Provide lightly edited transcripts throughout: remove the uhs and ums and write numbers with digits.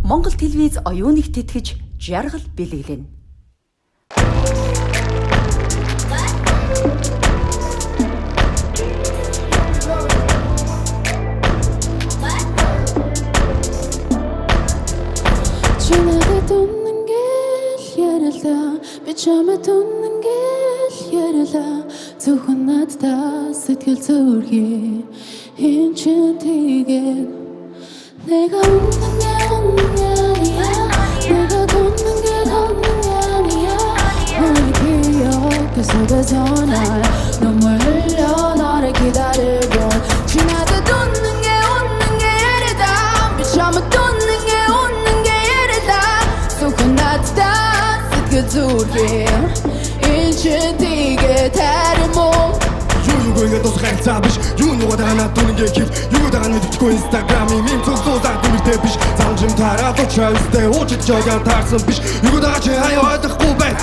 Монгол телевиз оюуныг тэтгэж жаргал бэлэглэнэ. Чамд үнэн гэл ярила зөвхөн надтай сэтгэл зүрхий энэ ч тэгээд 내가 웃는 게 아니야 내가 웃는 게 아니야 너의 기억 그 속에서 날 눈물 흘려 너를 기다리고 지나도 웃는 게 아니다 비참한 웃는 게 아니다 속은 나다 그 둘이 일치되게 다른 몸 유유고인가 도서관 잡으시 유노가 하나 도는 게 길 유고다 하나 듣고 인스타그램이 밈속소다 도는 때 비시 상심 타라도 차있을 때 오직 저가 달선 비시 유고다 같이 하여 하드고 배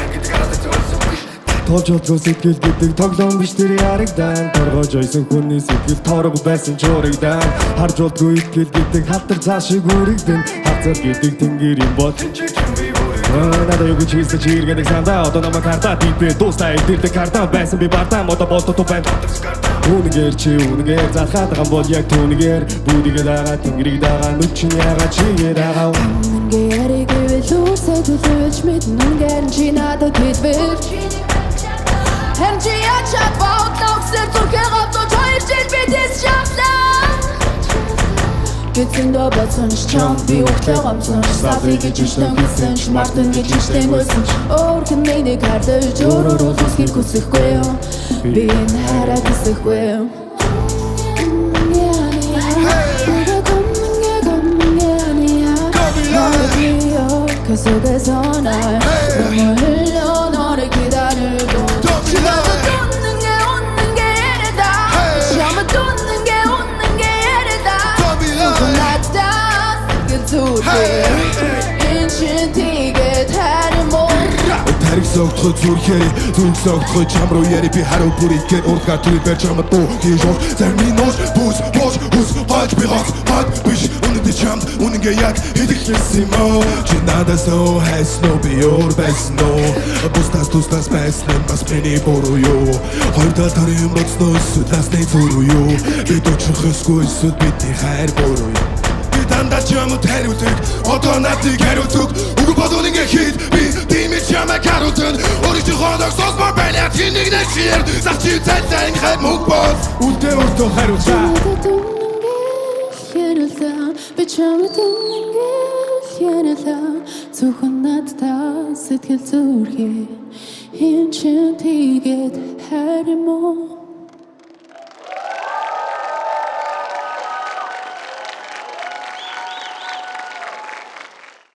Толжол сэтгэл гэдэг тоглоом биш тэр яригдан торгож ойсон хүний сэтгэл торог байсан ч урагдан харж болдгүй итгэл гэдэг халтар цаа шиг үрэгдэн хавцал гэдэг тэнгэрийн бод надад юу гэж хэлсэн чи иргэдэг сандаа одоо намайг хардаа дийдээ дуустай идэрдэг хардаа байсан би бардаа модо болто байна үнэгээр чи үнэгээр залхаад байгаа бол яг түүнээр бүгдийг дагаа тэнгэрийг дагаа нүчин ягаа чигээ дагаа үнэгээр гэвэл үсээ төлөвч мэдэн үнэгээр чи надад хэлбэл Хэмжи ячаад бодлогсэр зүрхээ гавдож 2 жил бидээс шавлаа Гэтэн дөө бацсан чам би ухлаа гамсан Сафи гэж иштэн гэсэн ч мартан гэж иштэн өсөн Өөрхөн нэг хардаж өөрөөр үлсгэр хүсэхгүй юу Би энэ хараа хүсэхгүй юу 속에서 날 너무 흘려 너를 기다리고 지나도 웃는 게 이래다 처음에 웃는 게 이래다 누구 나다 그 둘이 인신 튀게 다른 몸 Тарих согтхой зүрхээр зүрх согтхой чам руу яри би харуу бүрийгээр урдгаа түрий барь чамд дуу хийж бол зармийн нууш бүс хус гойч би гот биш үнэндээ чамд үнэнгээ яг хэдэгчсэн юм оо чи надаас оо хайсноо би өөр байсноо бустас байсан бас миний буруу юу хоёр тал төрийн моцноо эсвэл насны зүрүү юу би дуучих ёсгүй эсвэл бидний хайр буруу юу Дандаа чамд хариулдаг одоо надыг хариулдаг үгүй бодвол ингээ хийд би тиймээ чамайг хариулсан өөрийн хоолойг сонсмоор байна тэнийг нэг шир зачи цайтай хайр мөнгө бол үлдээ өртөө хариулцаа би чамд үнэн гэл ярила зөвхөн надтай сэтгэл зүрхий энэ ч тийгээд харин муу